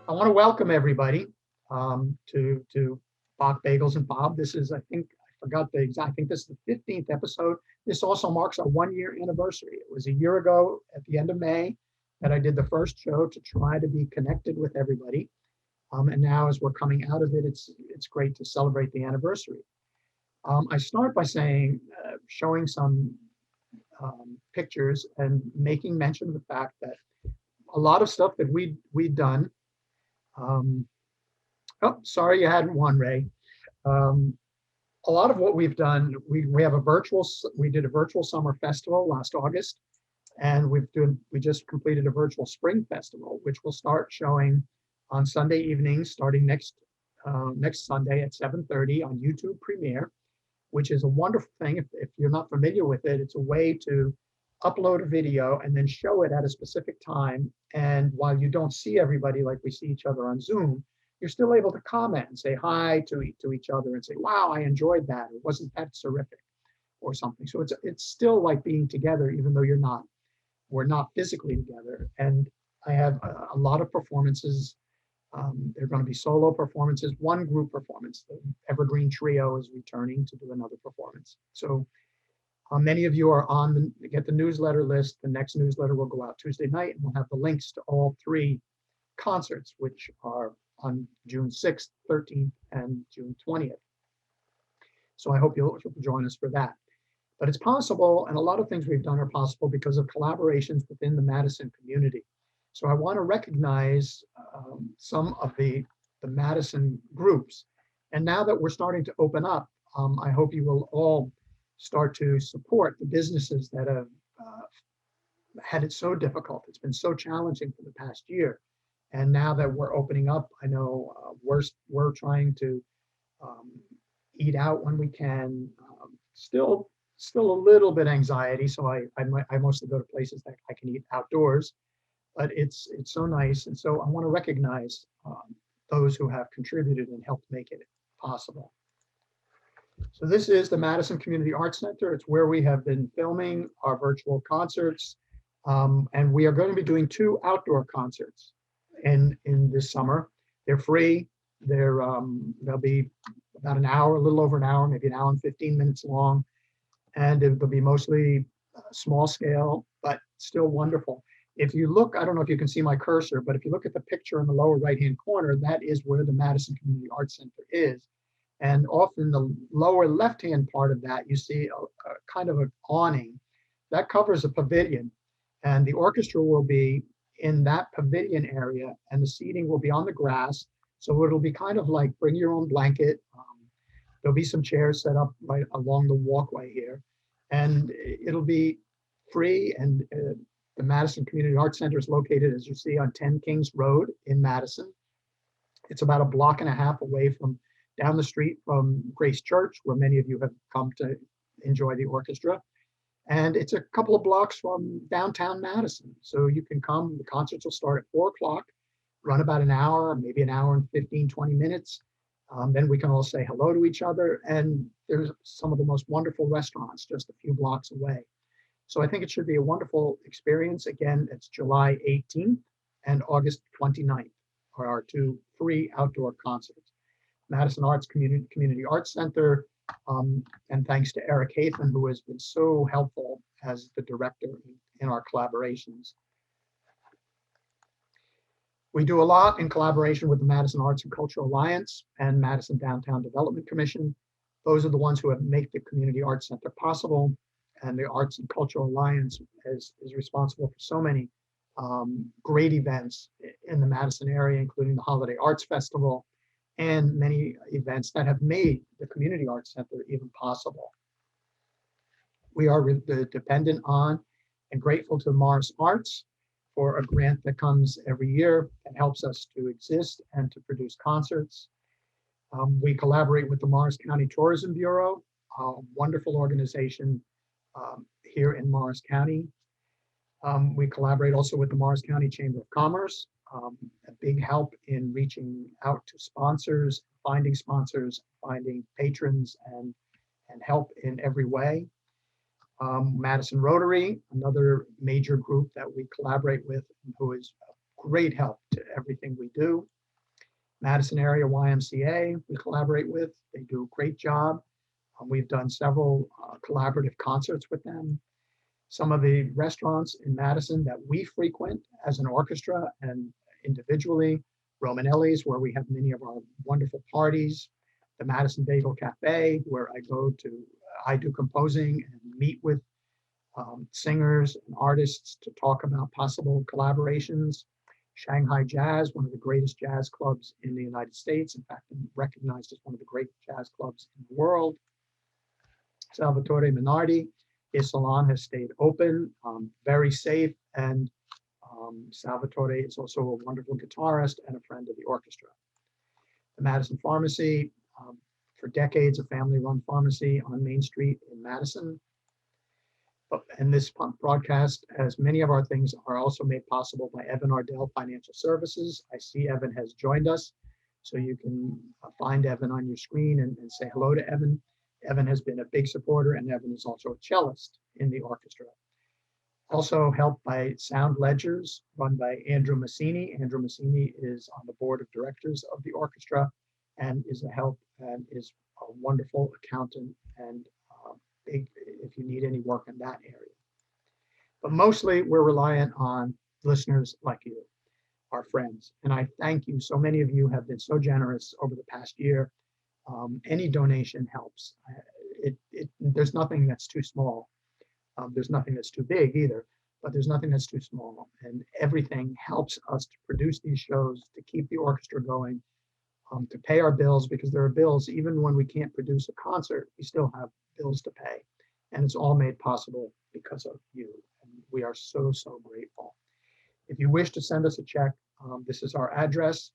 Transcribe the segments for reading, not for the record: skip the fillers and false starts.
I want to welcome everybody to Bach, Bagels, and Bob. This is, I forgot the exact, I think this is the 15th episode. This also marks our 1-year anniversary. It was a year ago at the end of May that I did the first show to try to be connected with everybody. And now as we're coming out of it, it's great to celebrate the anniversary. I start by saying, showing some pictures and making mention of the fact that a lot of stuff that we'd done. Oh, sorry, you hadn't won, Ray. A lot of what we've done, we have we did a virtual summer festival last August, and we just completed a virtual spring festival, which will start showing on Sunday evenings, starting next Sunday at 7:30 on YouTube Premiere, which is a wonderful thing. If you're not familiar with it, it's a way to upload a video and then show it at a specific time. And while you don't see everybody like we see each other on Zoom, you're still able to comment and say hi to each other and say, wow, I enjoyed that. Or wasn't that terrific or something. So it's still like being together, even though we're not physically together. And I have a lot of performances. They're going to be solo performances, one group performance. The Evergreen Trio is returning to do another performance. So many of you are get the newsletter list. The next newsletter will go out Tuesday night, and we'll have the links to all 3 concerts, which are on June 6th, 13th, and June 20th. So I hope you'll join us for that. But it's possible, and a lot of things we've done are possible because of collaborations within the Madison community. So I want to recognize some of the Madison groups. And now that we're starting to open up, I hope you will all start to support the businesses that have had it so difficult. It's been so challenging for the past year. And now that we're opening up, I know we're trying to eat out when we can. Still a little bit anxiety. So I mostly go to places that I can eat outdoors, but it's so nice. And so I want to recognize those who have contributed and helped make it possible. So this is the Madison Community Arts Center. It's where we have been filming our virtual concerts. And we are going to be doing 2 outdoor concerts in this summer. They're free. They'll be about an hour, a little over an hour, maybe an hour and 15 minutes long. And they'll be mostly small scale, but still wonderful. If you look, I don't know if you can see my cursor, but if you look at the picture in the lower right-hand corner, that is where the Madison Community Arts Center is. And off in the lower left-hand part of that, you see a kind of an awning that covers a pavilion. And the orchestra will be in that pavilion area, and the seating will be on the grass. So it'll be kind of like bring your own blanket. There'll be some chairs set up right along the walkway here. And it'll be free. And the Madison Community Arts Center is located, as you see, on 10 Kings Road in Madison. It's about a block and a half away from down the street from Grace Church, where many of you have come to enjoy the orchestra. And it's a couple of blocks from downtown Madison. So you can come, the concerts will start at 4 o'clock, run about an hour, maybe an hour and 15, 20 minutes. Then we can all say hello to each other. And there's some of the most wonderful restaurants just a few blocks away. So I think it should be a wonderful experience. Again, it's July 18th and August 29th are our 2 free outdoor concerts. Madison Community Arts Center, and thanks to Eric Hathan, who has been so helpful as the director in our collaborations. We do a lot in collaboration with the Madison Arts and Cultural Alliance and Madison Downtown Development Commission. Those are the ones who have made the Community Arts Center possible, and the Arts and Cultural Alliance is responsible for so many great events in the Madison area, including the Holiday Arts Festival, and many events that have made the Community Arts Center even possible. We are dependent on and grateful to Morris Arts for a grant that comes every year and helps us to exist and to produce concerts. We collaborate with the Morris County Tourism Bureau, a wonderful organization here in Morris County. We collaborate also with the Morris County Chamber of Commerce, a big help in reaching out to sponsors, finding patrons, and help in every way. Madison Rotary, another major group that we collaborate with, who is a great help to everything we do. Madison area YMCA we collaborate with. They do a great job. We've done several collaborative concerts with them. Some of the restaurants in Madison that we frequent as an orchestra and individually, Romanelli's, where we have many of our wonderful parties, the Madison Bagel Cafe, where I do composing and meet with singers and artists to talk about possible collaborations. Shanghai Jazz, one of the greatest jazz clubs in the United States, in fact, recognized as one of the great jazz clubs in the world. Salvatore Minardi, his salon has stayed open, very safe, and Salvatore is also a wonderful guitarist and a friend of the orchestra. The Madison Pharmacy, for decades, a family-run pharmacy on Main Street in Madison. And this broadcast, as many of our things, are also made possible by Evan Ardell Financial Services. I see Evan has joined us, so you can find Evan on your screen and say hello to Evan. Evan has been a big supporter, and Evan is also a cellist in the orchestra. Also helped by Sound Ledgers, run by Andrew Massini. Andrew Massini is on the board of directors of the orchestra and is a help and is a wonderful accountant and big if you need any work in that area. But mostly we're reliant on listeners like you, our friends. And I thank you. So many of you have been so generous over the past year. Any donation helps. There's nothing that's too small. There's nothing that's too big either, but there's nothing that's too small. And everything helps us to produce these shows, to keep the orchestra going, to pay our bills, because there are bills. Even when we can't produce a concert, we still have bills to pay. And it's all made possible because of you. And we are so, so grateful. If you wish to send us a check, this is our address,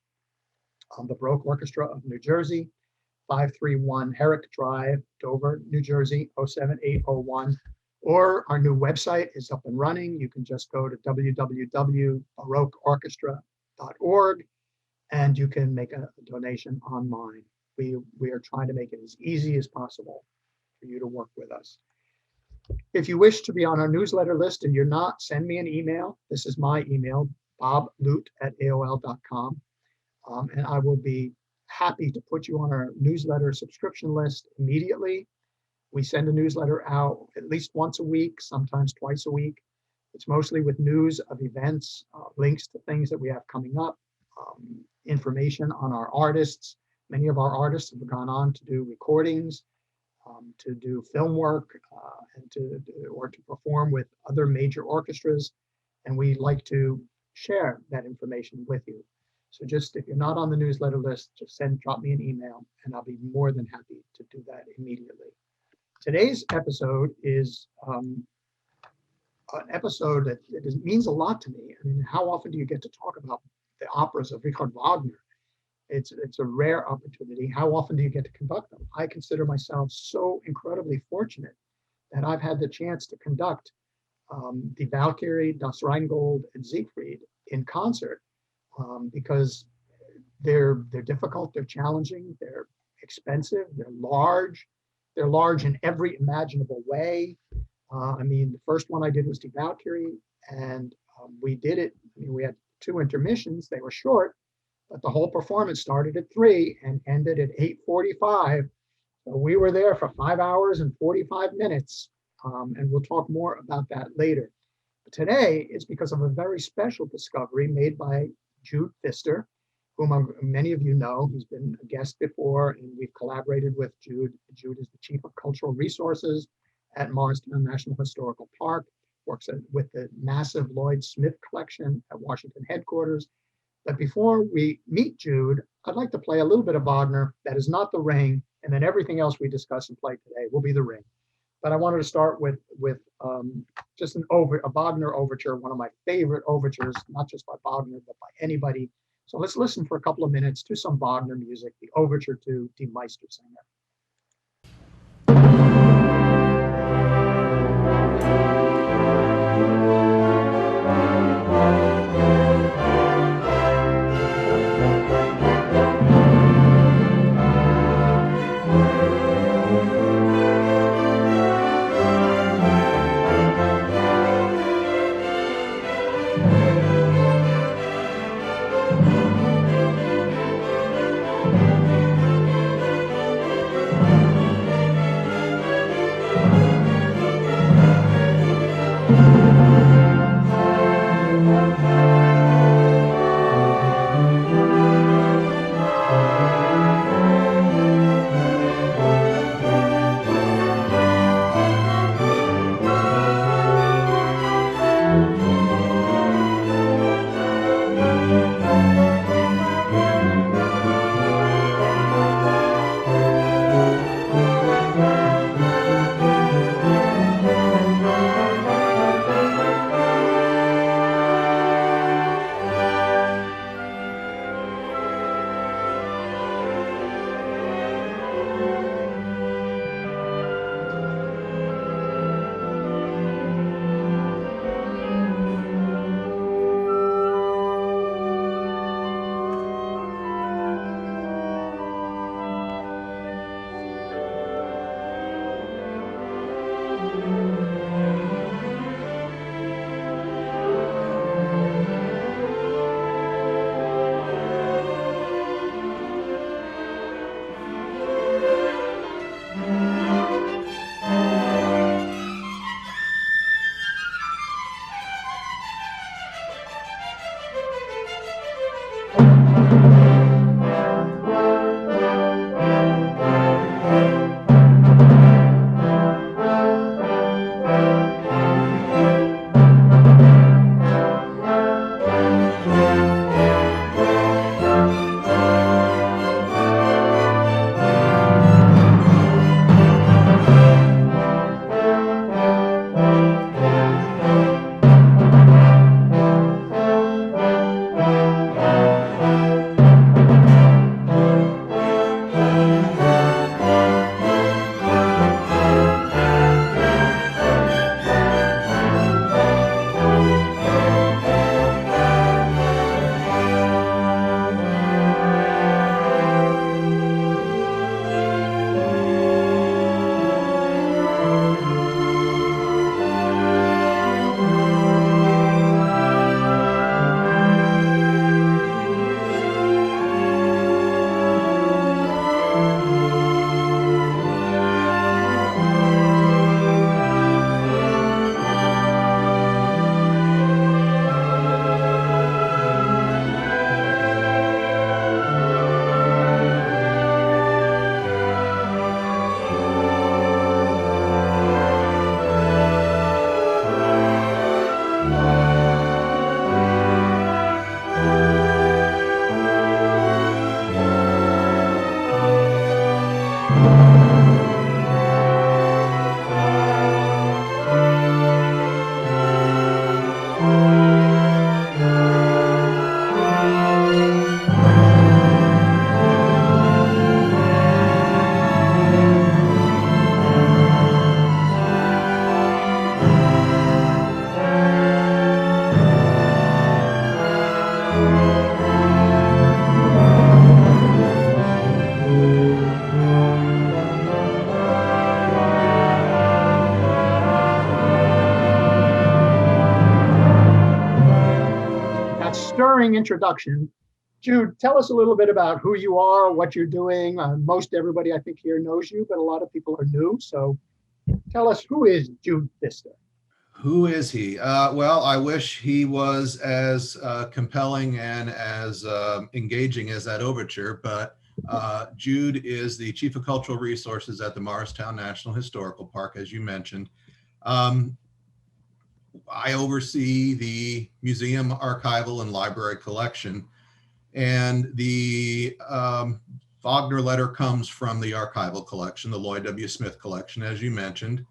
the Baroque Orchestra of New Jersey, 531 Herrick Drive, Dover, New Jersey, 07801. Or our new website is up and running. You can just go to www.baroqueorchestra.org and you can make a donation online. We are trying to make it as easy as possible for you to work with us. If you wish to be on our newsletter list and you're not, send me an email. This is my email, boblute@aol.com. And I will be happy to put you on our newsletter subscription list immediately. We send a newsletter out at least once a week, sometimes twice a week. It's mostly with news of events, links to things that we have coming up, information on our artists. Many of our artists have gone on to do recordings, to do film work, and to perform with other major orchestras. And we like to share that information with you. So just if you're not on the newsletter list, just drop me an email and I'll be more than happy to do that immediately. Today's episode is an episode that means a lot to me. I mean, how often do you get to talk about the operas of Richard Wagner? It's a rare opportunity. How often do you get to conduct them? I consider myself so incredibly fortunate that I've had the chance to conduct the Valkyrie, Das Rheingold, and Siegfried in concert because they're difficult, they're challenging, they're expensive, they're large. They're large in every imaginable way. I mean, the first one I did was the Valkyrie, and we did it. I mean, we had 2 intermissions. They were short, but the whole performance started at 3 and ended at 8:45. So we were there for 5 hours and 45 minutes, and we'll talk more about that later. But today, it's because of a very special discovery made by Jude Pfister, whom many of you know. He's been a guest before, and we've collaborated with Jude. Jude is the Chief of Cultural Resources at Morristown National Historical Park, works with the massive Lloyd Smith collection at Washington headquarters. But before we meet Jude, I'd like to play a little bit of Wagner that is not the Ring, and then everything else we discuss and play today will be the Ring. But I wanted to start with just a Wagner overture, one of my favorite overtures, not just by Wagner, but by anybody. So let's listen for a couple of minutes to some Wagner music, the overture to Die Meistersinger. that stirring introduction, Jude, tell us a little bit about who you are, what you're doing. Most everybody I think here knows you, but a lot of people are new. So tell us, who is Jude Vista? Who is he? Well, I wish he was as compelling and as engaging as that overture, but Jude is the Chief of Cultural Resources at the Morristown National Historical Park, as you mentioned. I oversee the museum, archival, and library collection, and the Wagner letter comes from the archival collection, the Lloyd W. Smith collection, as you mentioned.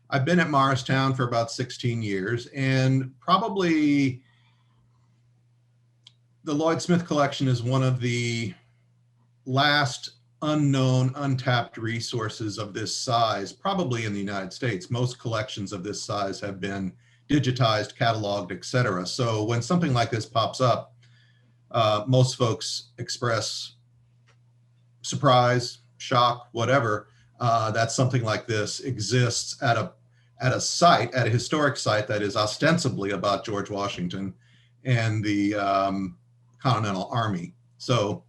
I've been at Morristown for about 16 years, and probably the Lloyd Smith collection is one of the last unknown, untapped resources of this size, probably in the United States. Most collections of this size have been digitized, cataloged, etc. So when something like this pops up, most folks express surprise, shock, whatever, that something like this exists at a site, at a historic site that is ostensibly about George Washington and the Continental Army. So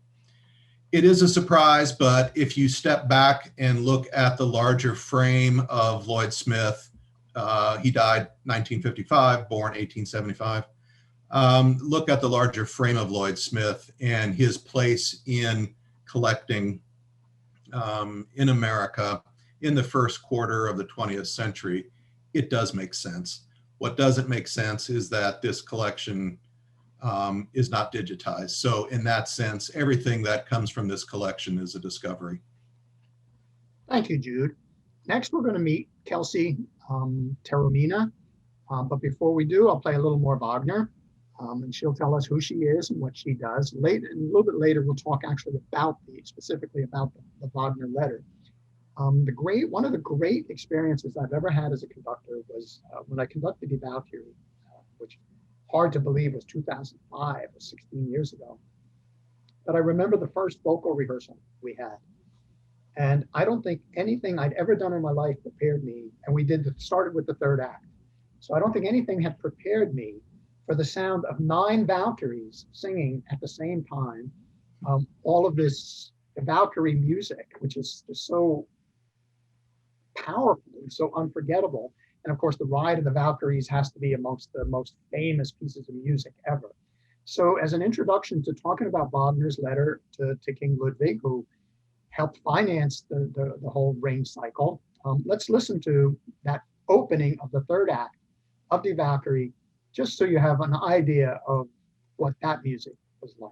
it is a surprise, but if you step back and look at the larger frame of Lloyd Smith, he died 1955, born 1875. Look at the larger frame of Lloyd Smith and his place in collecting in America in the first quarter of the 20th century. It does make sense. What doesn't make sense is that this collection is not digitized. So in that sense, everything that comes from this collection is a discovery. Thank you, Jude. Next, we're going to meet Kelsey Taormina. But before we do, I'll play a little more Wagner, and she'll tell us who she is and what she does. A little bit later, we'll talk actually specifically about the Wagner letter. One of the great experiences I've ever had as a conductor was when I conducted the Valkyrie, which hard to believe was 2005, or 16 years ago. But I remember the first vocal rehearsal we had. And I don't think anything I'd ever done in my life prepared me. And we started with the third act. So I don't think anything had prepared me for the sound of 9 Valkyries singing at the same time. All of this Valkyrie music, which is just so powerful and so unforgettable. And of course, the Ride of the Valkyries has to be amongst the most famous pieces of music ever. So as an introduction to talking about Wagner's letter to King Ludwig, who helped finance the whole Ring cycle, let's listen to that opening of the third act of the Valkyrie, just so you have an idea of what that music was like.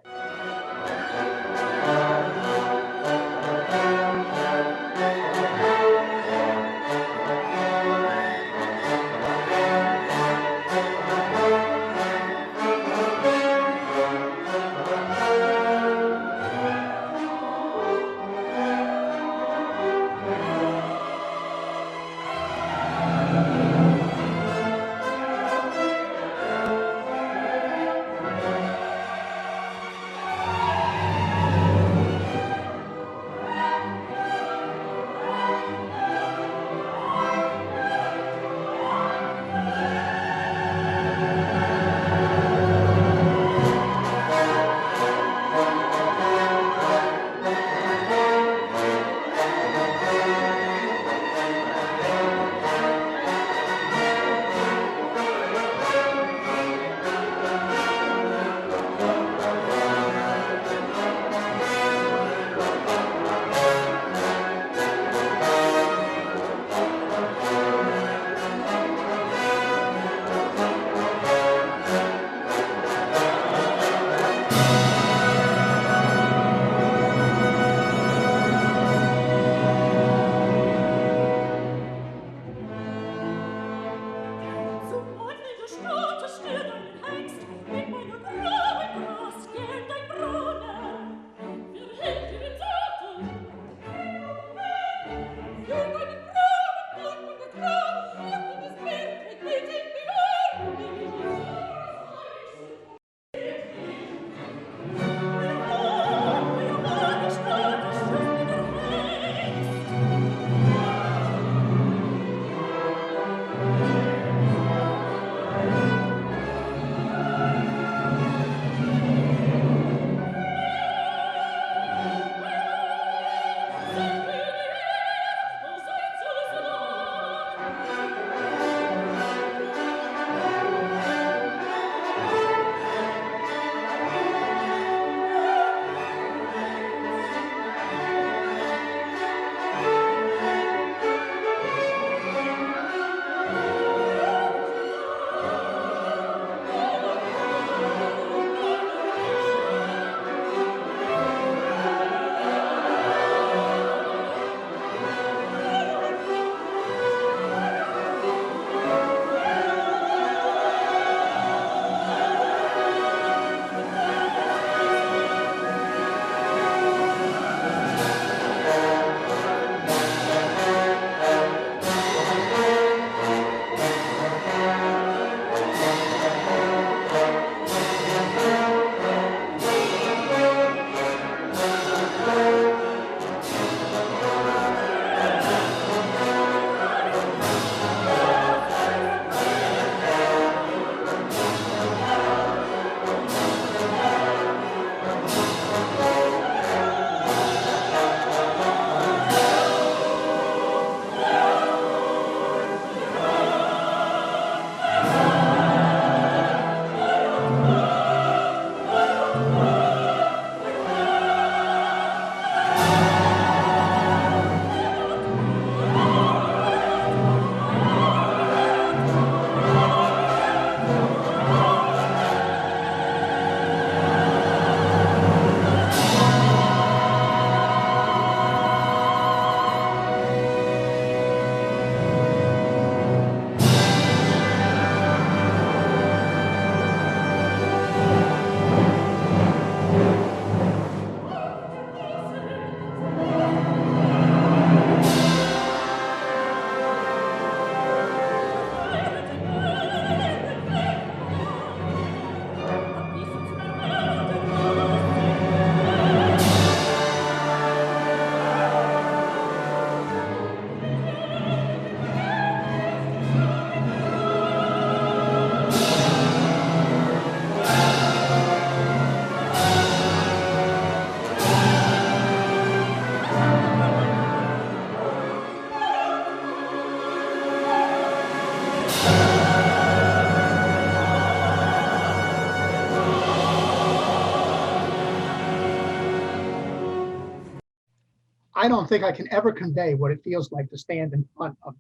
I don't think I can ever convey what it feels like to stand in front of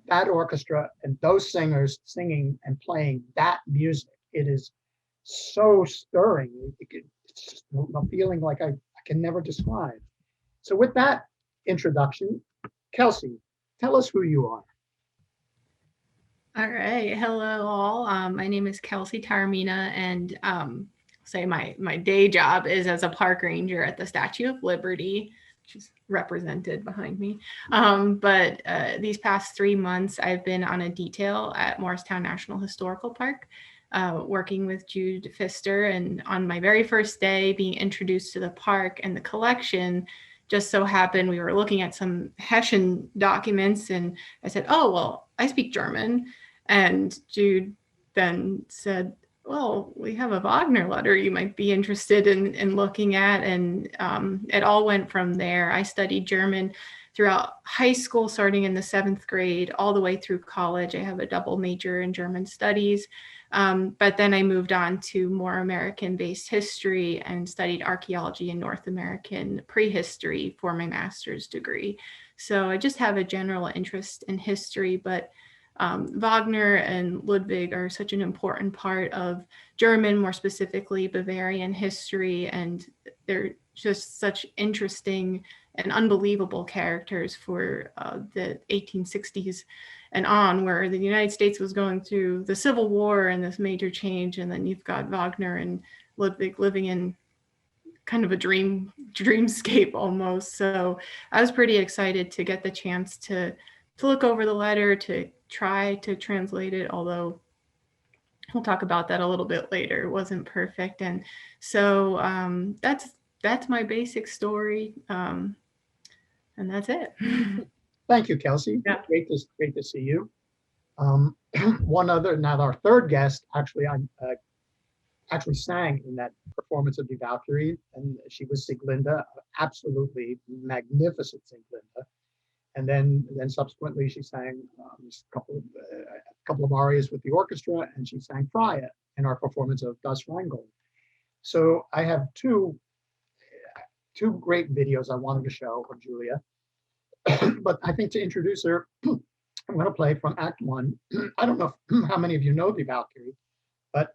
that orchestra and those singers singing and playing that music. It is so stirring. It's just a feeling like I can never describe. So with that introduction, Kelsey, tell us who you are. All right. Hello, all. My name is Kelsey Taormina, and say my day job is as a park ranger at the Statue of Liberty, which is represented behind me. But these past 3 months, I've been on a detail at Morristown National Historical Park, working with Jude Pfister. And on my very first day, being introduced to the park and the collection, just so happened we were looking at some Hessian documents, and I said, "Oh, well, I speak German." And Jude then said, "Well, we have a Wagner letter you might be interested in looking at." And it all went from there. I studied German throughout high school, starting in the 7th grade, all the way through college. I have a double major in German studies. But then I moved on to more American-based history and studied archaeology and North American prehistory for my master's degree. So I just have a general interest in history, but Wagner and Ludwig are such an important part of German, more specifically Bavarian history, and they're just such interesting and unbelievable characters for the 1860s and on, where the United States was going through the Civil War and this major change, and then you've got Wagner and Ludwig living in kind of a dreamscape almost. So I was pretty excited to get the chance to look over the letter, to try to translate it, although we'll talk about that a little bit later. It wasn't perfect. And so that's my basic story. And that's it. Thank you, Kelsey. Yeah. Great to see you. Now our third guest, actually, I actually sang in that performance of Die Valkyrie, and she was SIeglinde, absolutely magnificent SIeglinde. And then subsequently she sang a couple of arias with the orchestra, and she sang Freia in our performance of Das Rheingold. So I have two great videos I wanted to show of Julia. But I think to introduce her, I'm going to play from Act 1. I don't know how many of you know Die Valkyrie, but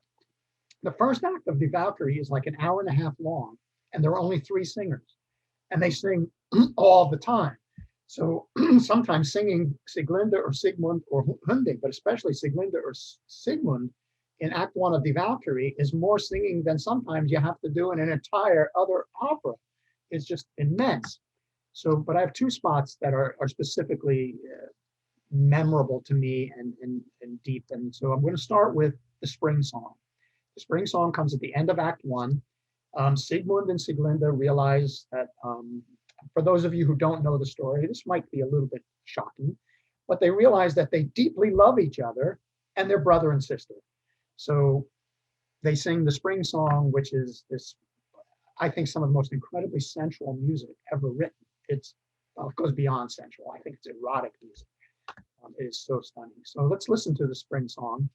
the first act of Die Valkyrie is like an hour and a half long, and there are only 3 singers, and they sing all the time. So sometimes singing Sieglinde or Sigmund or Hunding, but especially Sieglinde or Sigmund in Act 1 of Die Valkyrie is more singing than sometimes you have to do in an entire other opera. It's just immense. So, but I have 2 spots that are specifically memorable to me and deep. And so I'm going to start with the Spring Song. The Spring Song comes at the end of Act 1. Sigmund and Sieglinde realize that, for those of you who don't know the story, this might be a little bit shocking, but they realize that they deeply love each other and they're brother and sister. So they sing the Spring Song, which is this, I think, some of the most incredibly sensual music ever written. It goes beyond sensual. I think it's erotic music. It is so stunning. So let's listen to the Spring Song.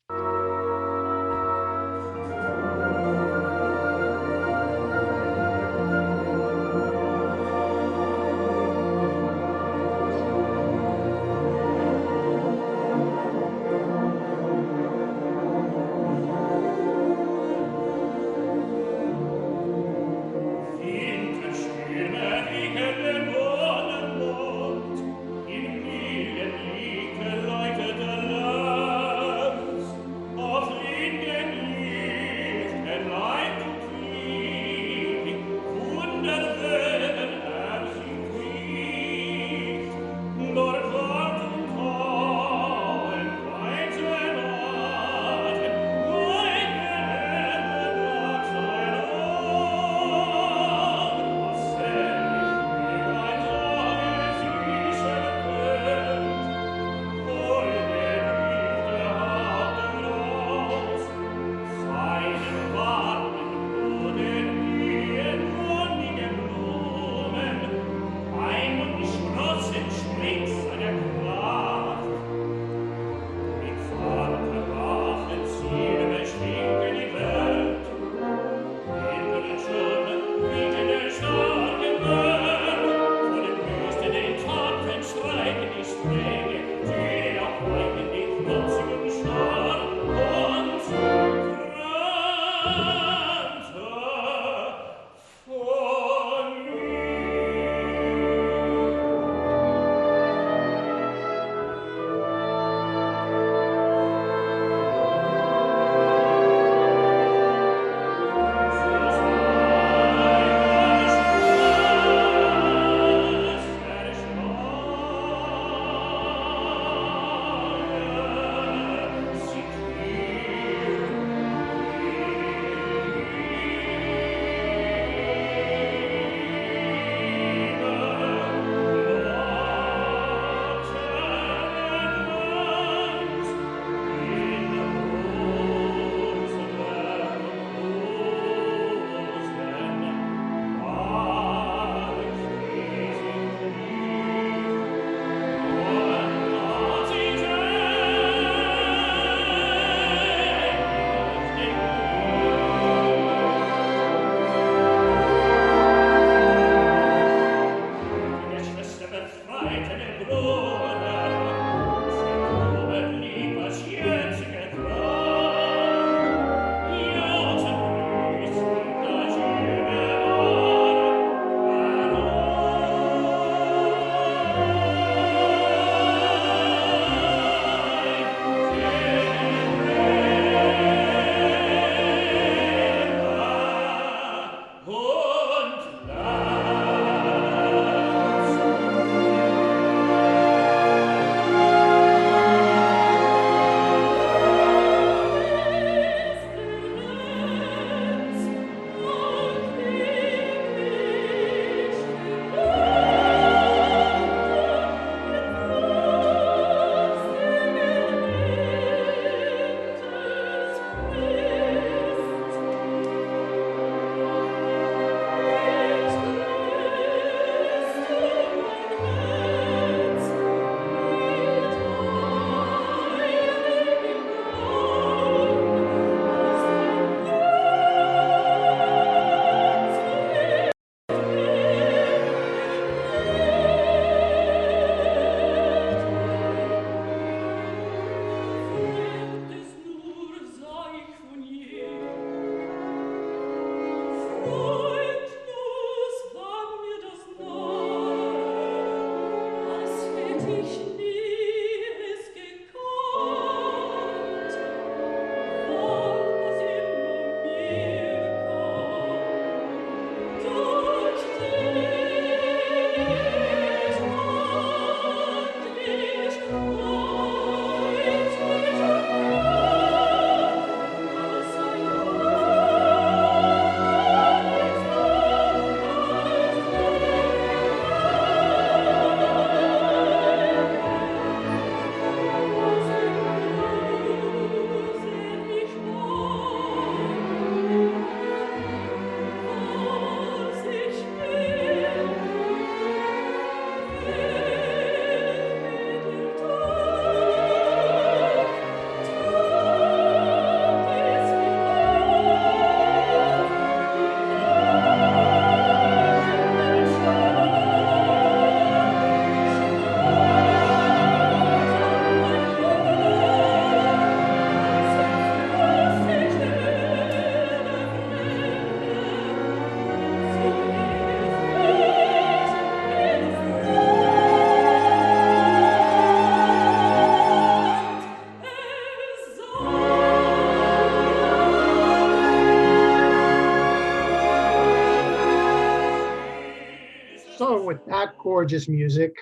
So with that gorgeous music,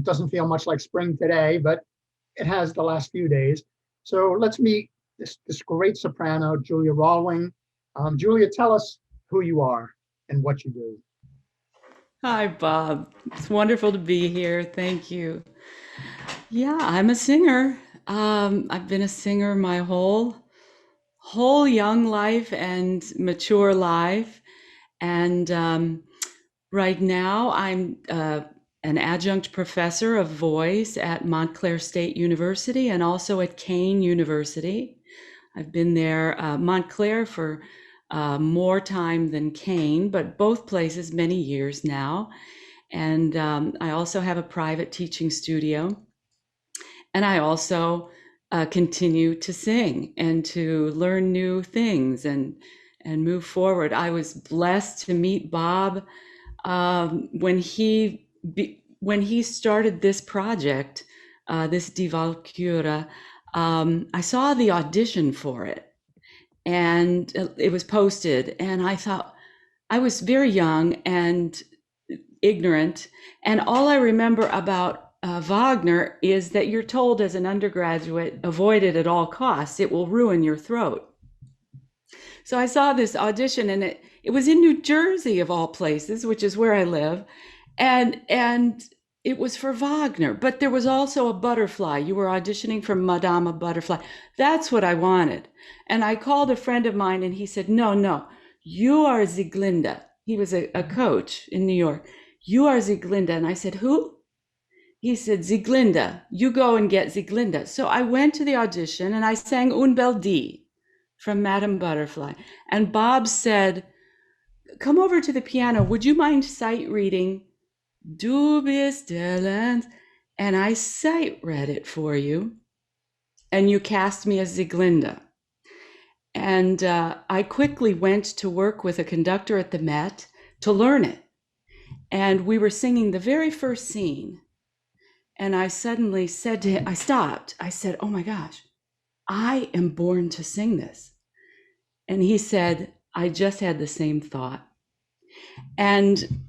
doesn't feel much like spring today, but it has the last few days. So let's meet this great soprano, Julia Rolwing. Julia, tell us who you are and what you do. Hi, Bob. It's wonderful to be here. Thank you. Yeah, I'm a singer. I've been a singer my whole young life and mature life. And right now, I'm an adjunct professor of voice at Montclair State University and also at Kane University. I've been there, Montclair for more time than Kane, but both places many years now. And I also have a private teaching studio. And I also continue to sing and to learn new things and move forward. I was blessed to meet Bob when he started this project, this Die Walküre. I saw the audition for it, and it was posted, and I thought, I was very young and ignorant, and all I remember about Wagner is that you're told as an undergraduate, avoid it at all costs. It will ruin your throat. So I saw this audition, and it was in New Jersey of all places, which is where I live, and it was for Wagner, but there was also a butterfly. You were auditioning for Madame Butterfly. That's what I wanted. And I called a friend of mine, and he said, no, you are SIeglinde. He was a coach in New York. You are SIeglinde. And I said, who? He said, SIeglinde, you go and get SIeglinde. So I went to the audition and I sang Un bel die from Madame Butterfly. And Bob said, come over to the piano. Would you mind sight reading Du bist der Land? And I sight read it for you. And you cast me as SIeglinde. And I quickly went to work with a conductor at the Met to learn it. And we were singing the very first scene. And I suddenly said to him, I stopped. I said, oh my gosh, I am born to sing this. And he said, I just had the same thought. And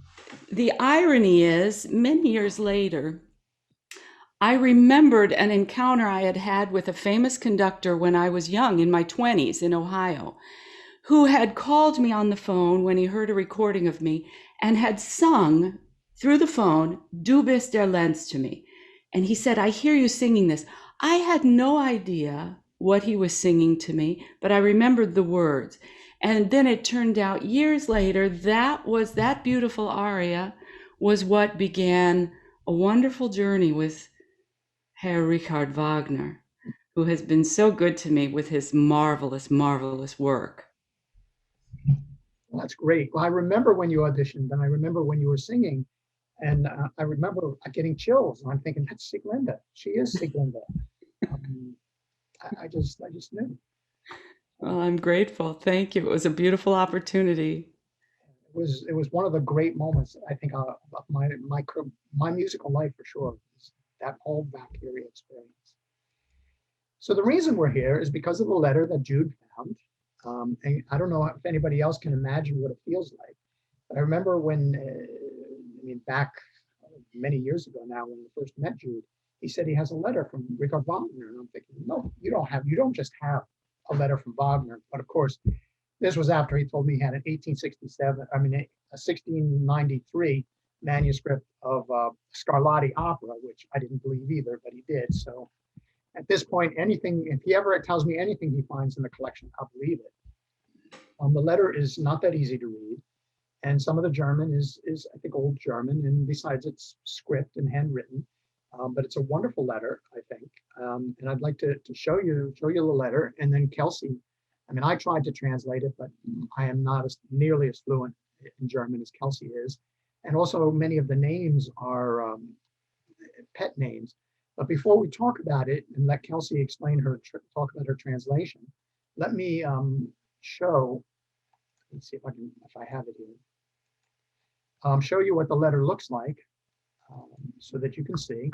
the irony is, many years later, I remembered an encounter I had had with a famous conductor when I was young, in my 20s in Ohio, who had called me on the phone when he heard a recording of me and had sung through the phone, Du bist der Lenz to me. And he said, I hear you singing this. I had no idea what he was singing to me, but I remembered the words. And then it turned out years later, that beautiful aria was what began a wonderful journey with Herr Richard Wagner, who has been so good to me with his marvelous, marvelous work. Well, that's great. Well, I remember when you auditioned, and I remember when you were singing, and I remember getting chills. And I'm thinking, that's SIeglinde. She is SIeglinde. I just knew. Well, I'm grateful. Thank you. It was a beautiful opportunity. it was one of the great moments, I think, of my musical life for sure, is that whole Valkyrie experience. So the reason we're here is because of the letter that Jude found. And I don't know if anybody else can imagine what it feels like. But I remember when, back many years ago now, when we first met Jude, he said he has a letter from Richard Wagner. And I'm thinking, no, you don't just have a letter from Wagner. But of course, this was after he told me he had an 1693 manuscript of Scarlatti opera, which I didn't believe either, but he did. So at this point, if he ever tells me anything he finds in the collection, I'll believe it. The letter is not that easy to read. And some of the German is I think, Old German. And besides, it's script and handwritten. But it's a wonderful letter, I think. And I'd like to show you the letter. And then Kelsey, I tried to translate it, but I am not nearly as fluent in German as Kelsey is. And also many of the names are pet names. But before we talk about it and let Kelsey talk about her translation, let me show, let's see if I have it here. Show you what the letter looks like so that you can see.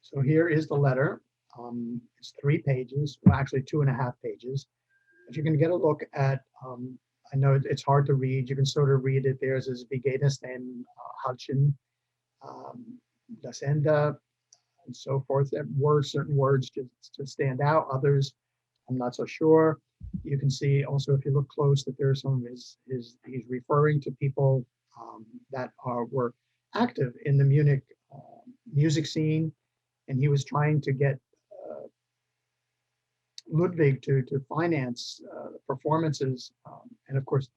So here is the letter. It's 3 pages, well, actually 2.5 pages. If you can get a look at, I know it's hard to read. You can sort of read it. There's Is Jude and Halchen, Das Ende, and so forth. Certain words just stand out. Others, I'm not so sure. You can see also, if you look close, that there are some of he's referring to people that were active in the Munich music scene, and he was trying to get Ludwig to finance performances. And of course,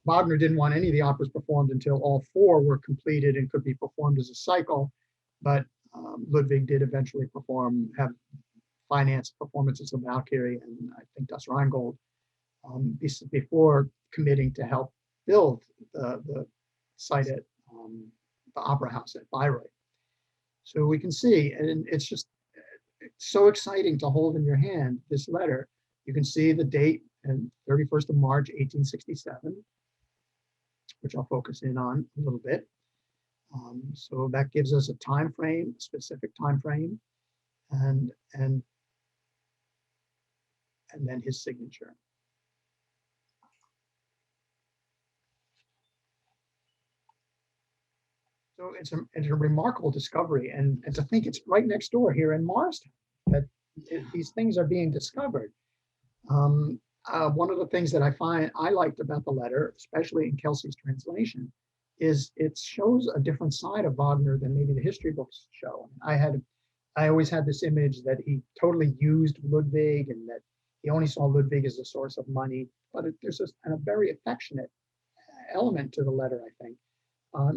Wagner didn't want any of the operas performed until all 4 were completed and could be performed as a cycle. But Ludwig did eventually have finance performances of Valkyrie and I think Das Rheingold before committing to help build the site at the Opera House at Bayreuth. So we can see, and it's so exciting to hold in your hand this letter. You can see the date, and 31st of March, 1867, which I'll focus in on a little bit. So that gives us a time frame, a specific time frame, and then his signature. So it's a remarkable discovery, and to think it's right next door here in Morristown that these things are being discovered. One of the things that I liked about the letter, especially in Kelsey's translation, is it shows a different side of Wagner than maybe the history books show. I always had this image that he totally used Ludwig and that he only saw Ludwig as a source of money, but there's a very affectionate element to the letter, I think,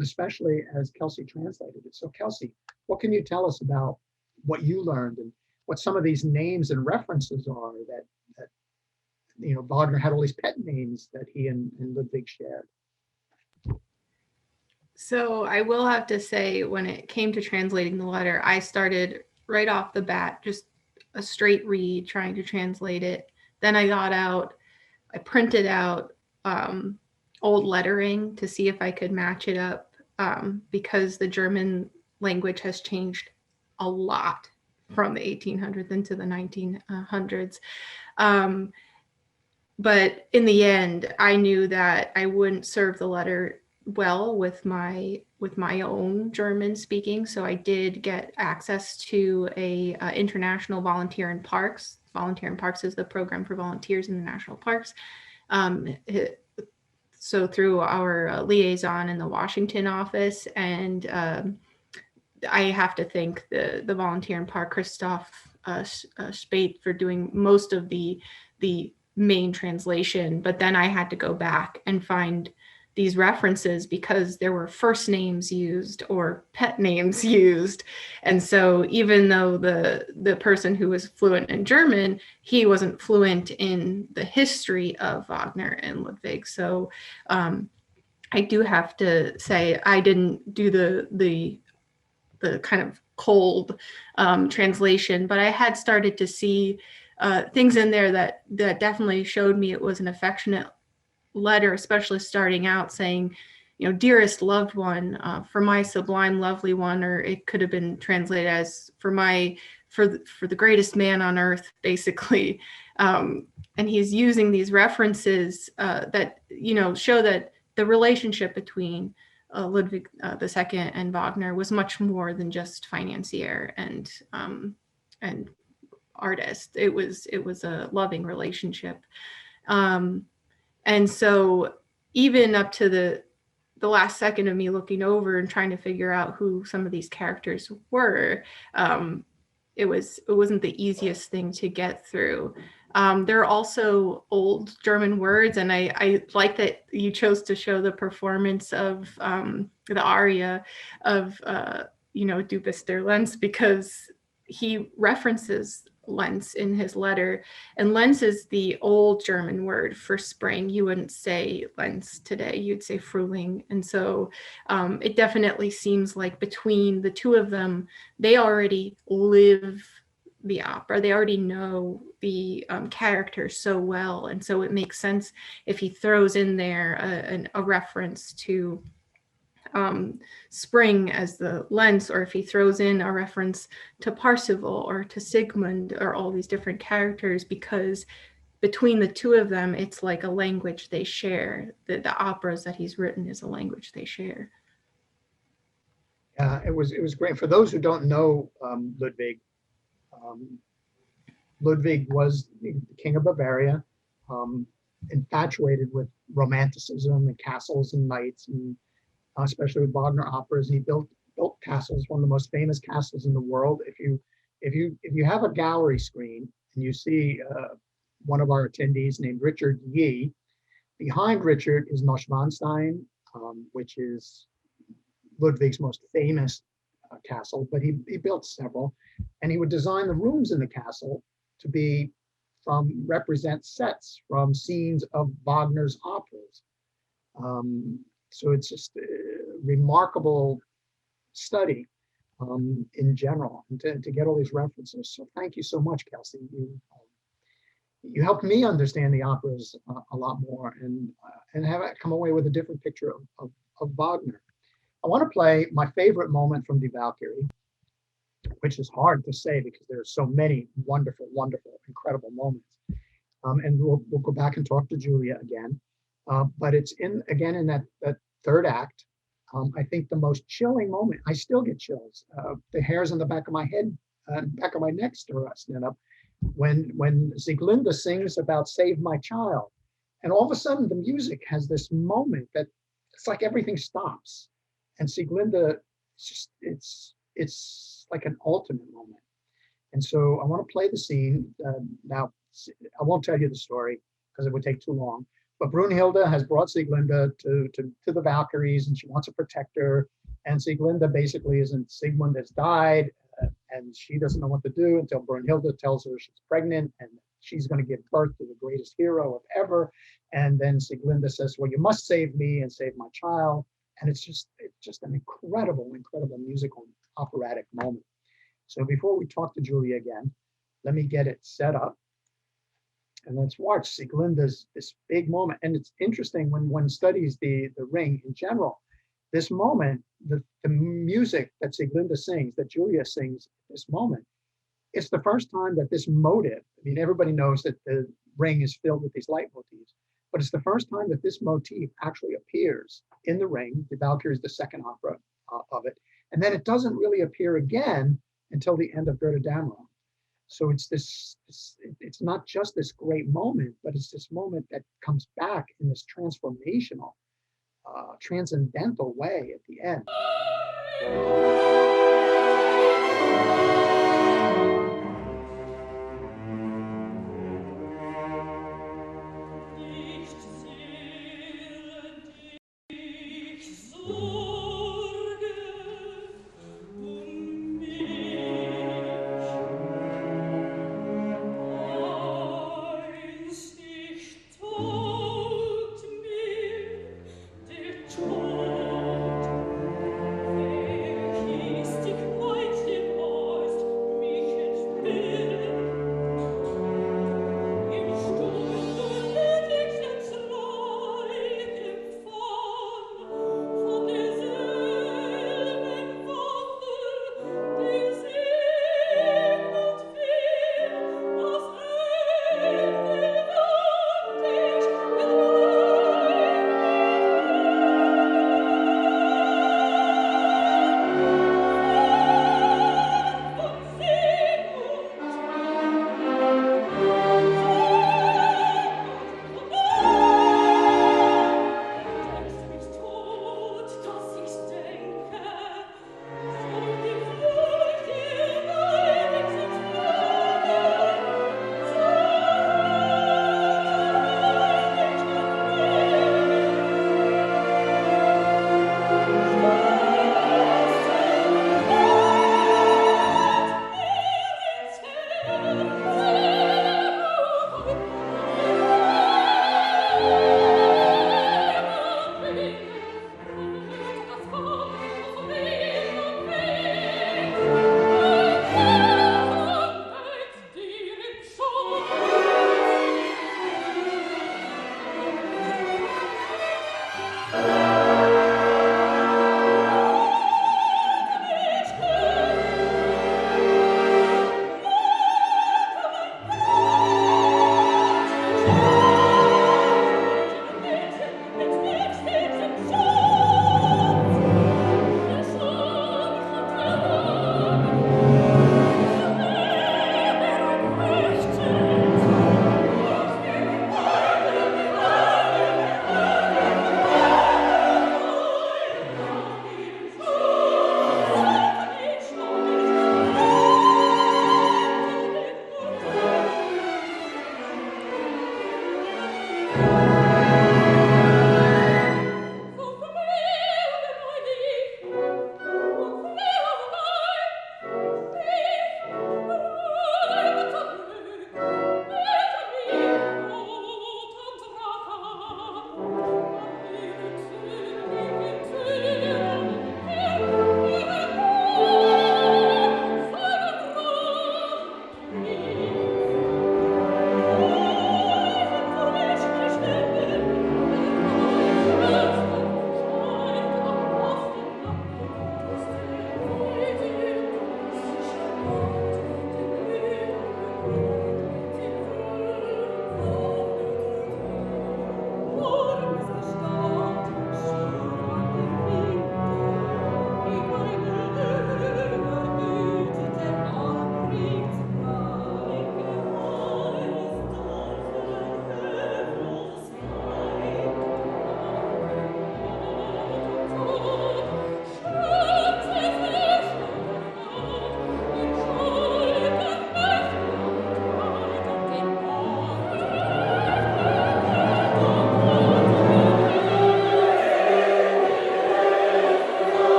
especially as Kelsey translated it. So Kelsey, what can you tell us about what you learned and what some of these names and references are that Wagner had all these pet names that he and Ludwig shared? So I will have to say, when it came to translating the letter, I started right off the bat, just a straight read, trying to translate it. Then I printed out old lettering to see if I could match it up, because the German language has changed a lot from the 1800s into the 1900s. But in the end, I knew that I wouldn't serve the letter well with my own German speaking. So I did get access to a international Volunteer in Parks. Volunteer in Parks is the program for volunteers in the national parks. So through our liaison in the Washington office, and I have to thank the Volunteer in Park, Christoph Spate, for doing most of the main translation. But then I had to go back and find these references because there were first names used or pet names used. And so even though the person who was fluent in German, he wasn't fluent in the history of Wagner and Ludwig. So I do have to say I didn't do the kind of cold translation, but I had started to see things in there that definitely showed me it was an affectionate letter, especially starting out saying, dearest loved one, for my sublime lovely one, or it could have been translated as for the greatest man on earth, basically. And he's using these references that show that the relationship between Ludwig II and Wagner was much more than just financier and artist. It was a loving relationship. And so even up to the last second of me looking over and trying to figure out who some of these characters were, it wasn't the easiest thing to get through. There are also old German words, and I like that you chose to show the performance of the aria of Du bist der Lenz, because he references Lenz in his letter, and Lenz is the old German word for spring. You wouldn't say Lenz today, you'd say Frühling. And so it definitely seems like between the two of them, they already live the opera. They already know the characters so well. And so it makes sense if he throws in there a reference to spring as the Lenz, or if he throws in a reference to Parsifal or to Siegmund or all these different characters, because between the two of them, it's like a language they share. The operas that he's written is a language they share. Yeah, it was great. For those who don't know Ludwig, Ludwig was the king of Bavaria, infatuated with romanticism and castles and knights, and especially with Wagner operas. He built castles, one of the most famous castles in the world. If you have a gallery screen and you see one of our attendees named Richard Yee, behind Richard is Neuschwanstein, which is Ludwig's most famous castle, but he built several, and he would design the rooms in the castle to represent sets from scenes of Wagner's operas. So it's just a remarkable study in general, and to get all these references. So thank you so much, Kelsey. You helped me understand the operas a lot more, and have come away with a different picture of Wagner. I want to play my favorite moment from Die Valkyrie, which is hard to say because there are so many wonderful, wonderful, incredible moments. And we'll go back and talk to Julia again. But it's in that third act. I think the most chilling moment, I still get chills. The hairs on the back of my head, back of my neck stand up when SIeglinde sings about "Save My Child," and all of a sudden the music has this moment that it's like everything stops, and SIeglinde, it's like an ultimate moment. And so I want to play the scene now. I won't tell you the story because it would take too long. But Brunhilde has brought SIeglinde to the Valkyries, and she wants to protect her. And SIeglinde basically Sigmund has died, and she doesn't know what to do until Brunhilde tells her she's pregnant and she's going to give birth to the greatest hero of ever. And then SIeglinde says, "Well, you must save me and save my child." And it's just an incredible, incredible musical operatic moment. So before we talk to Julia again, let me get it set up. And let's watch Sieglinde's this big moment. And it's interesting when one studies the Ring in general, this moment, the music that Sieglinde sings, that Julia sings at this moment, it's the first time that this motive, I mean, everybody knows that the Ring is filled with these leitmotifs, but it's the first time that this motif actually appears in the Ring. The Valkyrie is the second opera of it. And then it doesn't really appear again until the end of Götterdämmerung. So it's not just this great moment, but it's this moment that comes back in this transformational, transcendental way at the end.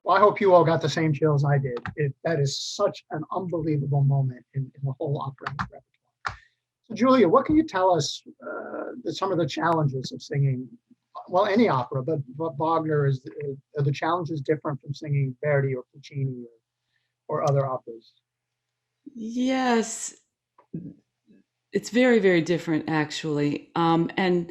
I hope you all got the same chills I did. That is such an unbelievable moment in the whole opera repertoire. So Julia, what can you tell us some of the challenges of singing, well, any opera, but Wagner are the challenges different from singing Verdi or Puccini or other operas? Yes, it's very, very different actually. And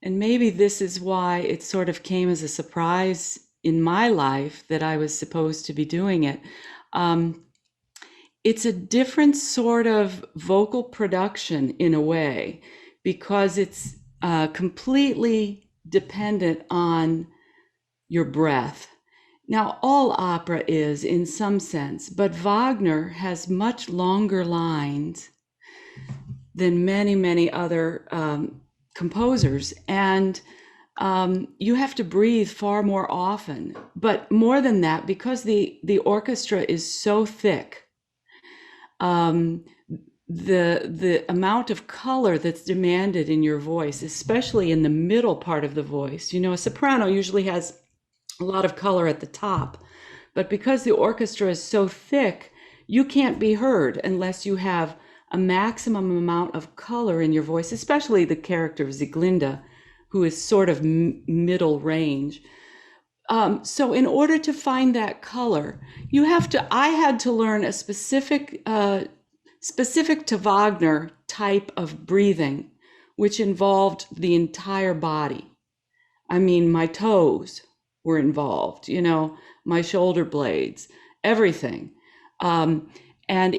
maybe this is why it sort of came as a surprise in my life that I was supposed to be doing it. It's a different sort of vocal production in a way, because it's completely dependent on your breath. Now, all opera is in some sense, but Wagner has much longer lines than many, many other composers. And you have to breathe far more often. But more than that, because the orchestra is so thick, um, the amount of color that's demanded in your voice, especially in the middle part of the voice. You know, a soprano usually has a lot of color at the top, but because the orchestra is so thick, you can't be heard unless you have a maximum amount of color in your voice, especially the character of Sieglinde, who is sort of middle range. So in order to find that color, I had to learn a specific to Wagner type of breathing, which involved the entire body. I mean, my toes were involved, you know, my shoulder blades, everything. Um, and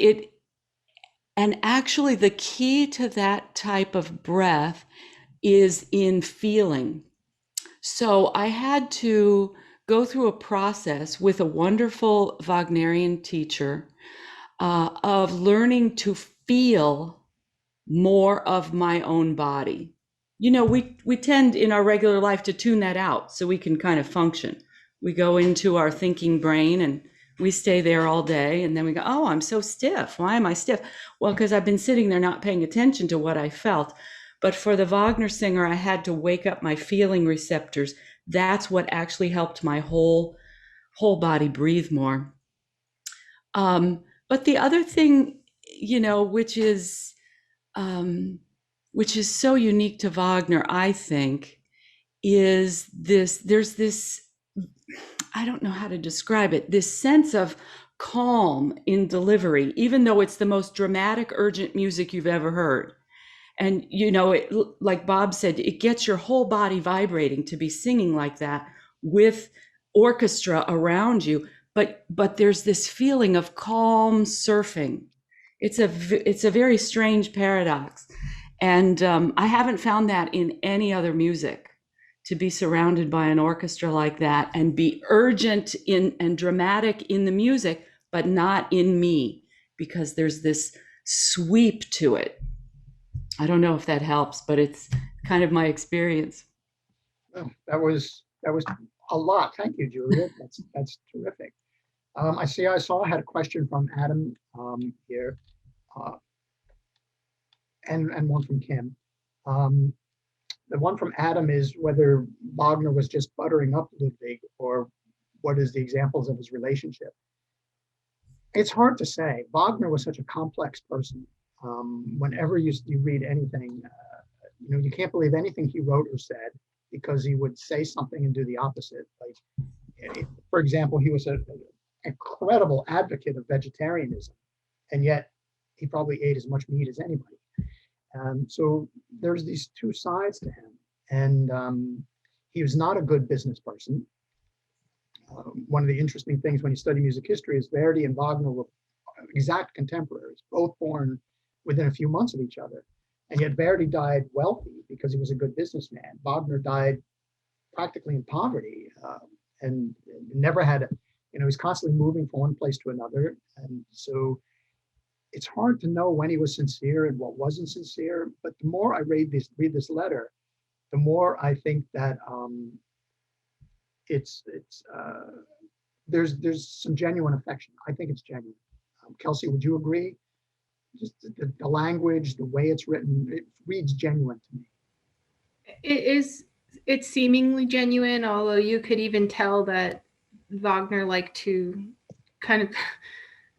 actually the key to that type of breath is in feeling. So I had to go through a process with a wonderful Wagnerian teacher of learning to feel more of my own body. You know, we tend in our regular life to tune that out so we can kind of function. We go into our thinking brain and we stay there all day, and then we go, oh, I'm so stiff. Why am I stiff? Well, because I've been sitting there not paying attention to what I felt. But for the Wagner singer, I had to wake up my feeling receptors. That's what actually helped my whole body breathe more. But the other thing, you know, which is so unique to Wagner, I think, is there's this, I don't know how to describe it, this sense of calm in delivery, even though it's the most dramatic, urgent music you've ever heard. And, you know, like Bob said, it gets your whole body vibrating to be singing like that with orchestra around you. But there's this feeling of calm surfing. It's a very strange paradox. And I haven't found that in any other music, to be surrounded by an orchestra like that and be urgent and dramatic in the music, but not in me, because there's this sweep to it. I don't know if that helps, but it's kind of my experience. Oh, that was a lot. Thank you, Julia. That's terrific. I had a question from Adam here, and one from Kim. The one from Adam is whether Wagner was just buttering up Ludwig, or what is the examples of his relationship. It's hard to say. Wagner was such a complex person. Whenever you read anything, you know, you can't believe anything he wrote or said, because he would say something and do the opposite. Like, for example, he was an incredible advocate of vegetarianism, and yet he probably ate as much meat as anybody. So there's these two sides to him, and he was not a good business person. One of the interesting things when you study music history is Verdi and Wagner were exact contemporaries, both born within a few months of each other. And yet Verdi died wealthy because he was a good businessman. Wagner died practically in poverty, and never had, you know, he's constantly moving from one place to another. And so it's hard to know when he was sincere and what wasn't sincere. But the more I read this letter, the more I think that there's some genuine affection. I think it's genuine. Kelsey, would you agree? Just the language, the way it's written, it reads genuine to me. It's seemingly genuine, although you could even tell that Wagner liked to kind of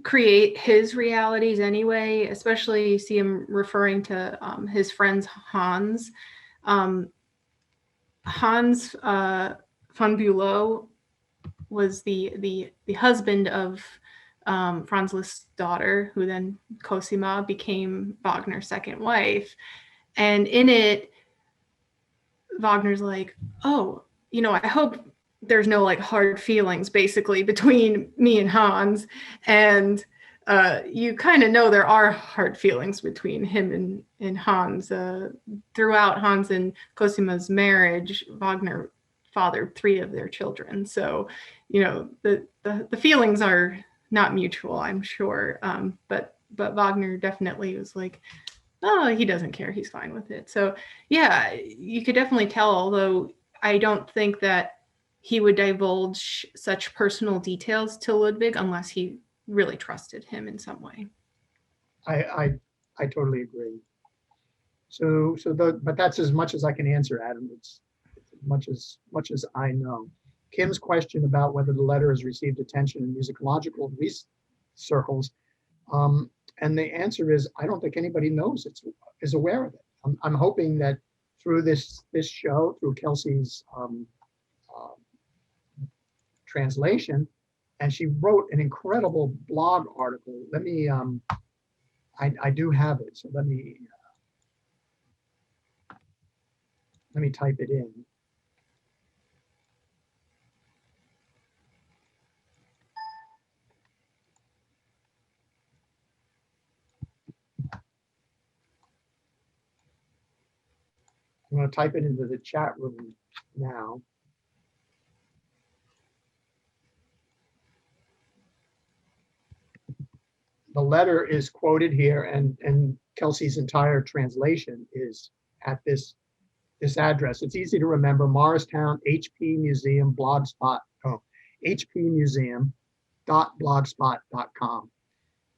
create his realities anyway. Especially you see him referring to his friends Hans. Hans von Bülow was the husband of Franz Liszt's daughter, who then Cosima became Wagner's second wife. And in it, Wagner's like, oh, you know, I hope there's no like hard feelings basically between me and Hans. And you kind of know there are hard feelings between him and Hans. Throughout Hans and Cosima's marriage, Wagner fathered 3 of their children. So, you know, the feelings are not mutual, I'm sure. But Wagner definitely was like, oh, he doesn't care. He's fine with it. So yeah, you could definitely tell, although I don't think that he would divulge such personal details to Ludwig unless he really trusted him in some way. I totally agree. But that's as much as I can answer, Adam. It's much as I know. Kim's question about whether the letter has received attention in musicological circles, and the answer is I don't think anybody knows is aware of it. I'm hoping that through this show, through Kelsey's translation, and she wrote an incredible blog article. Let me I do have it, so let me type it in. I'm going to type it into the chat room now. The letter is quoted here, and Kelsey's entire translation is at this address. It's easy to remember: Morristown HP Museum blogspot. Oh, hpmuseum.blogspot.com,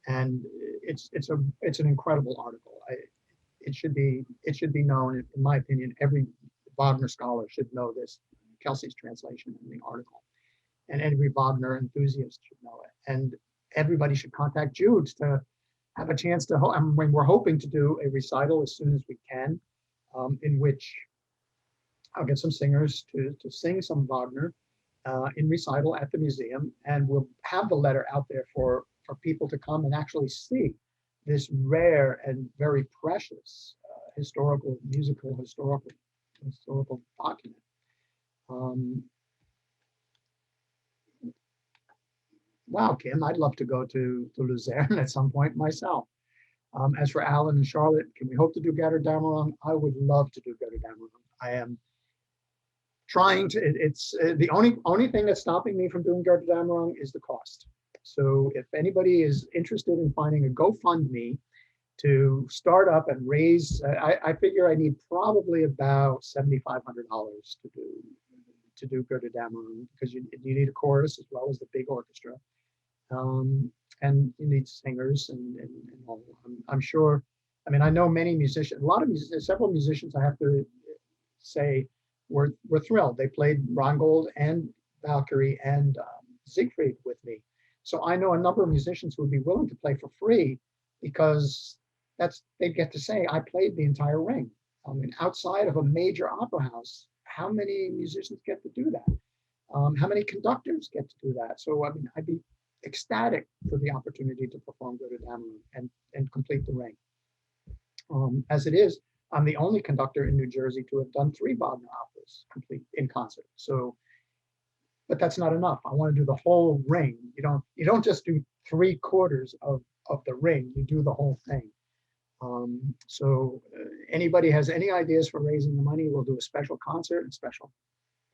and it's an incredible article. It should be known, in my opinion. Every Wagner scholar should know this, Kelsey's translation in the article, and every Wagner enthusiast should know it. And everybody should contact Jude to have a chance to. We're hoping to do a recital as soon as we can, in which I'll get some singers to sing some Wagner in recital at the museum, and we'll have the letter out there for people to come and actually see this rare and very precious historical document. Wow, Kim, I'd love to go to Luzerne at some point myself. As for Alan and Charlotte, can we hope to do Götterdämmerung? I would love to do Götterdämmerung. I am trying to. It's the only thing that's stopping me from doing Götterdämmerung is the cost. So if anybody is interested in finding a GoFundMe to start up and raise, I figure I need probably about $7,500 to do Götterdämmerung, because you need a chorus as well as the big orchestra, and you need singers and all. I'm sure. I mean, I know many musicians. Several musicians, I have to say, were thrilled. They played Rheingold and Valkyrie and Siegfried with me. So I know a number of musicians who would be willing to play for free, because they get to say, I played the entire ring. I mean, outside of a major opera house, how many musicians get to do that? How many conductors get to do that? So I mean, I'd be ecstatic for the opportunity to perform Götterdämmerung and complete the ring. As it is, I'm the only conductor in New Jersey to have done 3 Wagner operas complete in concert. So, but that's not enough. I want to do the whole ring. You don't just do 3/4 of the ring. You do the whole thing. So anybody has any ideas for raising the money, we'll do a special concert and special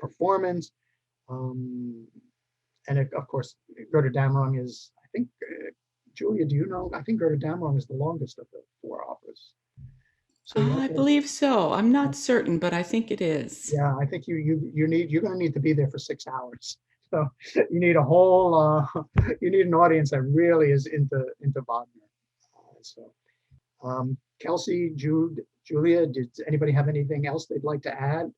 performance. And of course, Götterdämmerung is, I think, Julia, do you know? I think Götterdämmerung is the longest of the 4 operas. So I believe so. I'm not certain, but I think it is. Yeah, I think you're going to need to be there for 6 hours. So you need a whole you need an audience that really is into Wagner. Kelsey, Jude, Julia, did anybody have anything else they'd like to add?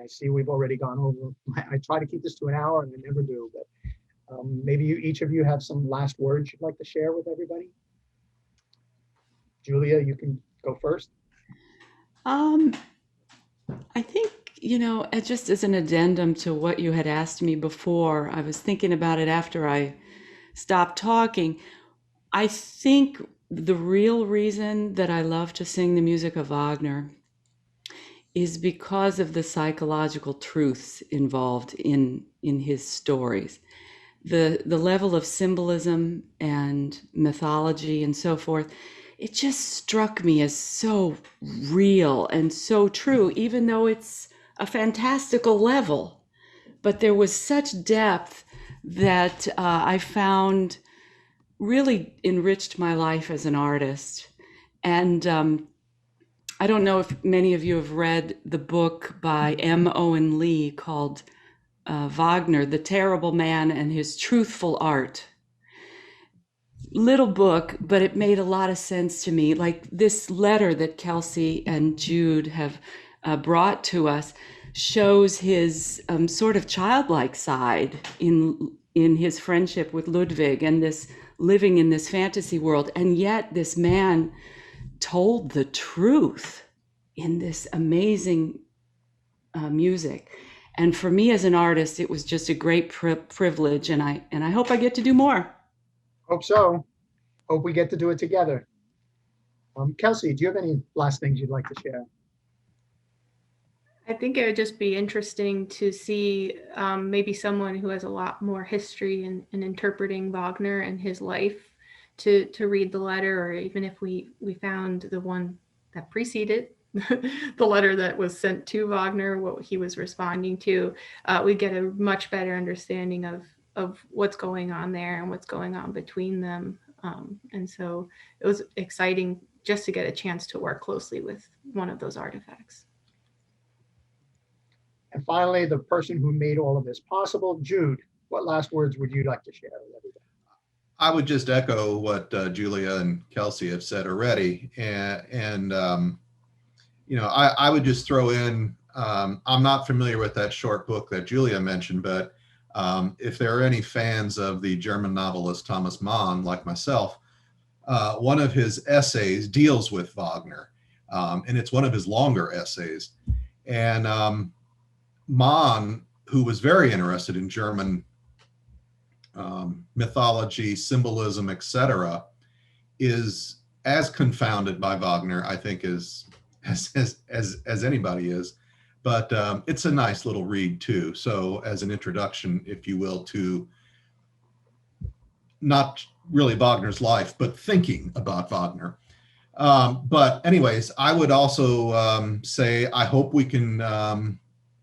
I see we've already gone over. I try to keep this to an hour, and I never do. But maybe each of you have some last words you'd like to share with everybody. Julia, you can go first. I think, just as an addendum to what you had asked me before, I was thinking about it after I stopped talking. I think the real reason that I love to sing the music of Wagner is because of the psychological truths involved in his stories. The level of symbolism and mythology and so forth, it just struck me as so real and so true, even though it's a fantastical level. But there was such depth that I found really enriched my life as an artist. And I don't know if many of you have read the book by M. Owen Lee called Wagner, The Terrible Man and His Truthful Art. little book, but it made a lot of sense to me. Like this letter that Kelsey and Jude have brought to us shows his sort of childlike side in his friendship with Ludwig and this living in this fantasy world. And yet this man told the truth in this amazing music. And for me as an artist, it was just a great privilege, and I hope I get to do more. Hope so. Hope we get to do it together. Kelsey, do you have any last things you'd like to share? I think it would just be interesting to see maybe someone who has a lot more history in interpreting Wagner and his life to read the letter, or even if we found the one that preceded the letter that was sent to Wagner, what he was responding to, we get a much better understanding of what's going on there and what's going on between them. And so it was exciting just to get a chance to work closely with one of those artifacts. And finally, the person who made all of this possible, Jude, what last words would you like to share with everybody? I would just echo what Julia and Kelsey have said already. And you know, I would just throw in, I'm not familiar with that short book that Julia mentioned, but if there are any fans of the German novelist Thomas Mann, like myself, one of his essays deals with Wagner, and it's one of his longer essays. And Mann, who was very interested in German mythology, symbolism, etc., is as confounded by Wagner, I think, as anybody is. But it's a nice little read too. So as an introduction, if you will, to not really Wagner's life, but thinking about Wagner. But anyways, I would also say, I hope we can, I'm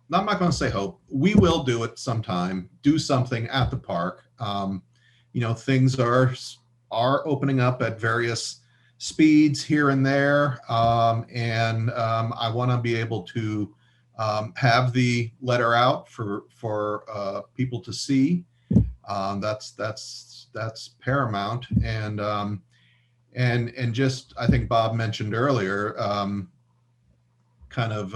not going to say hope, we will do it sometime, do something at the park. You know, things are opening up at various speeds here and there. And I want to be able to have the letter out for people to see. That's paramount. And just, I think Bob mentioned earlier, kind of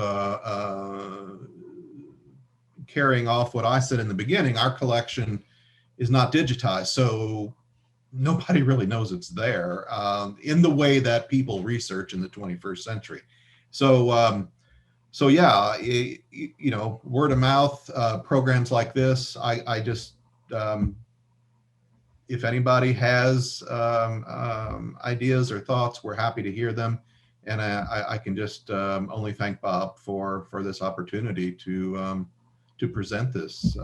carrying off what I said in the beginning, our collection is not digitized, so nobody really knows it's there in the way that people research in the 21st century. So, so yeah, you know, word of mouth programs like this, I just, if anybody has ideas or thoughts, we're happy to hear them. And I can just only thank Bob for this opportunity to present this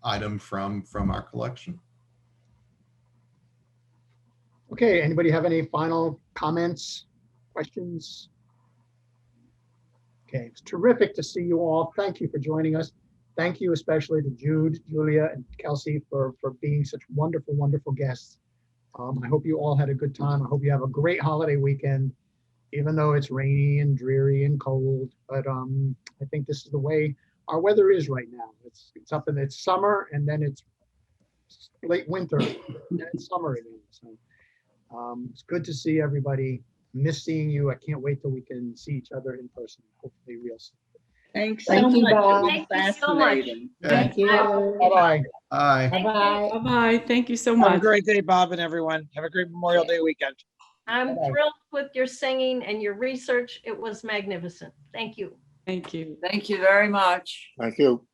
item from our collection. Okay, anybody have any final comments, questions? Okay, it's terrific to see you all. Thank you for joining us. Thank you especially to Jude, Julia, and Kelsey for being such wonderful, wonderful guests. I hope you all had a good time. I hope you have a great holiday weekend, even though it's rainy and dreary and cold. But I think this is the way our weather is right now. It's up and it's summer, and then it's late winter, and then it's summer again. So it's good to see everybody. Miss seeing you. I can't wait till we can see each other in person, hopefully real soon. Thanks Thank so you, much. Bob. It was Thank you so much. fascinating. Thank you. Bye-bye. Bye. Bye-bye. Bye-bye. Thank you so Have a much. great day, Bob and everyone. Have a great Memorial Day weekend. I'm Bye-bye. thrilled with your singing and your research. It was magnificent. Thank you. Thank you. Thank you very much. Thank you.